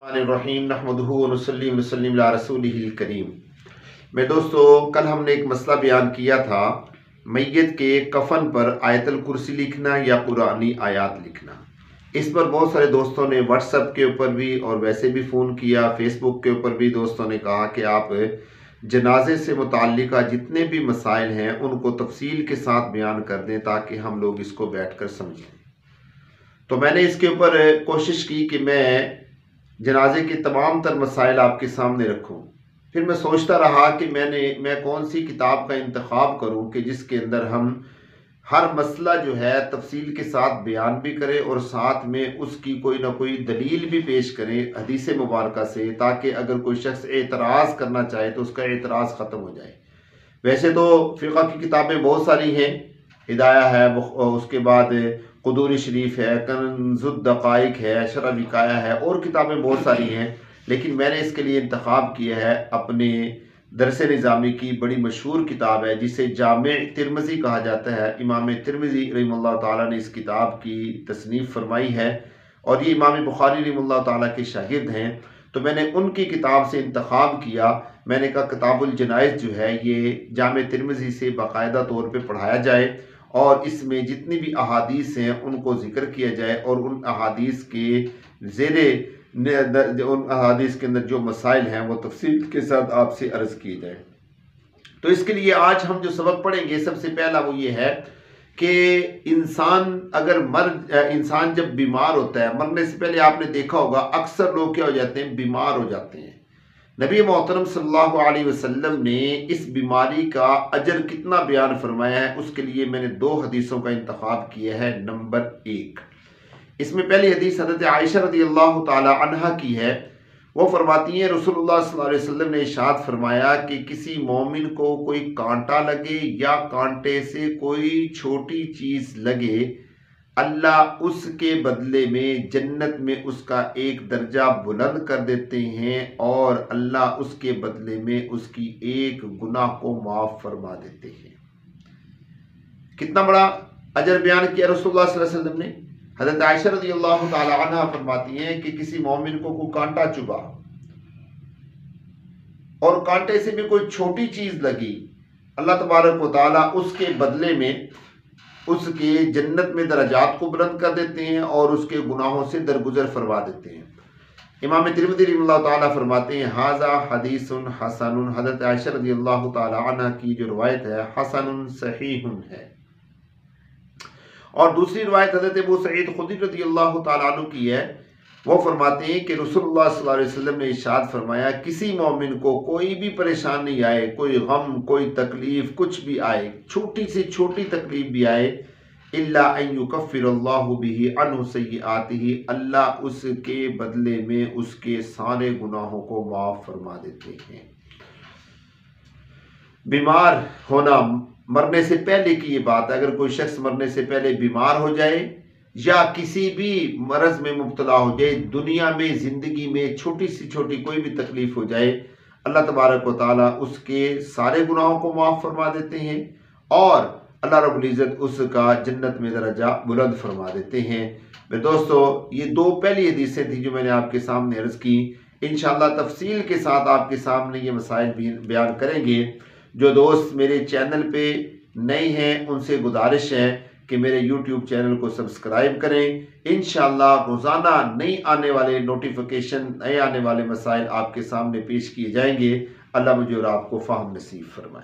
الرحیم نحمدہ ونصلی وسلم علی رسولہ الکریم۔ میں دوستو کل ہم نے ایک مسئلہ بیان کیا تھا، میت کے کفن پر آیت الکرسی لکھنا یا قرآنی آیات لکھنا۔ اس پر بہت سارے دوستوں نے واٹس ایپ کے اوپر بھی اور ویسے بھی فون کیا، فیس بک کے اوپر بھی دوستوں نے کہا کہ آپ جنازے سے متعلقہ جتنے بھی مسائل ہیں ان کو تفصیل کے ساتھ بیان کر دیں تاکہ ہم لوگ اس کو بیٹھ کر سمجھیں۔ تو میں نے اس کے اوپر کوشش کی کہ میں جنازے کے تمام تر مسائل آپ کے سامنے رکھوں۔ پھر میں سوچتا رہا کہ میں کون سی کتاب کا انتخاب کروں کہ جس کے اندر ہم ہر مسئلہ جو ہے تفصیل کے ساتھ بیان بھی کریں اور ساتھ میں اس کی کوئی نہ کوئی دلیل بھی پیش کریں حدیث مبارکہ سے، تاکہ اگر کوئی شخص اعتراض کرنا چاہے تو اس کا اعتراض ختم ہو جائے۔ ویسے تو فقہ کی کتابیں بہت ساری ہیں، ہدایہ ہے، اس کے بعد قدور شریف ہے، کنز الدقائق ہے، شرح وقایہ ہے، اور کتابیں بہت ساری ہیں، لیکن میں نے اس کے لیے انتخاب کیا ہے اپنے درس نظامی کی بڑی مشہور کتاب ہے جسے جامع ترمذی کہا جاتا ہے۔ امام ترمذی رحمہ اللہ تعالیٰ نے اس کتاب کی تصنیف فرمائی ہے اور یہ امام بخاری رحمہ اللہ تعالیٰ کے شاگرد ہیں، تو میں نے ان کی کتاب سے انتخاب کیا۔ میں نے کہا کتاب الجنائز جو ہے یہ جامع ترمذی سے باقاعدہ طور پہ پڑھایا جائے اور اس میں جتنی بھی احادیث ہیں ان کو ذکر کیا جائے اور ان احادیث کے ان احادیث کے اندر جو مسائل ہیں وہ تفصیل کے ساتھ آپ سے عرض کیے جائیں۔ تو اس کے لیے آج ہم جو سبق پڑھیں گے سب سے پہلا وہ یہ ہے کہ انسان جب بیمار ہوتا ہے، مرنے سے پہلے آپ نے دیکھا ہوگا اکثر لوگ کیا ہو جاتے ہیں، بیمار ہو جاتے ہیں۔ نبی محترم صلی اللہ علیہ وسلم نے اس بیماری کا اجر کتنا بیان فرمایا ہے، اس کے لیے میں نے 2 حدیثوں کا انتخاب کیا ہے۔ نمبر 1، اس میں پہلی حدیث حضرت عائشہ رضی اللہ تعالی عنہا کی ہے۔ وہ فرماتی ہیں رسول اللہ صلی اللہ علیہ وسلم نے ارشاد فرمایا کہ کسی مومن کو کوئی کانٹا لگے یا کانٹے سے کوئی چھوٹی چیز لگے، اللہ اس کے بدلے میں جنت میں اس کا ایک درجہ بلند کر دیتے ہیں اور اللہ اس کے بدلے میں اس کی ایک گناہ کو معاف فرما دیتے ہیں۔ کتنا بڑا اجر بیان کیا رسول اللہ صلی اللہ علیہ وسلم نے۔ حضرت عائشہ رضی اللہ تعالی عنہ فرماتی ہیں کہ کسی مومن کو کوئی کانٹا چبھا اور کانٹے سے بھی کوئی چھوٹی چیز لگی، اللہ تبارک و تعالیٰ اس کے بدلے میں اس کے جنت میں درجات کو بلند کر دیتے ہیں اور اس کے گناہوں سے درگزر فرما دیتے ہیں۔ امام ترمذی رحمہ اللہ تعالیٰ فرماتے ہیں ھذا حدیث حسن، حضرت عائشہ رضی اللہ تعالی عنہ کی جو روایت ہے حسن صحیح ہے۔ اور دوسری روایت حضرت ابو سعید خدری رضی اللہ تعالیٰ عنہ کی ہے، وہ فرماتے ہیں کہ رسول اللہ صلی اللہ علیہ وسلم نے ارشاد فرمایا کسی مومن کو کوئی بھی پریشانی آئے، کوئی غم، کوئی تکلیف، کچھ بھی آئے، چھوٹی سے چھوٹی تکلیف بھی آئے، الا ان یکفر اللہ بہ عنہ سیئاتہ، اللہ اس کے بدلے میں اس کے سارے گناہوں کو معاف فرما دیتے ہیں۔ بیمار ہونا مرنے سے پہلے کی یہ بات ہے، اگر کوئی شخص مرنے سے پہلے بیمار ہو جائے یا کسی بھی مرض میں مبتلا ہو جائے، دنیا میں زندگی میں چھوٹی سی چھوٹی کوئی بھی تکلیف ہو جائے، اللہ تبارک و تعالیٰ اس کے سارے گناہوں کو معاف فرما دیتے ہیں اور اللہ رب العزت اس کا جنت میں درجہ بلند فرما دیتے ہیں۔ میں دوستو یہ 2 پہلی حدیثیں تھیں جو میں نے آپ کے سامنے عرض کی۔ انشاءاللہ تفصیل کے ساتھ آپ کے سامنے یہ مسائل بیان کریں گے۔ جو دوست میرے چینل پہ نئے ہیں ان سے گزارش ہے کہ میرے یوٹیوب چینل کو سبسکرائب کریں۔ انشاءاللہ روزانہ نئی آنے والے نوٹیفیکیشن، نئے آنے والے مسائل آپ کے سامنے پیش کیے جائیں گے۔ اللہ مجھے اور آپ کو فہم نصیب فرمائے۔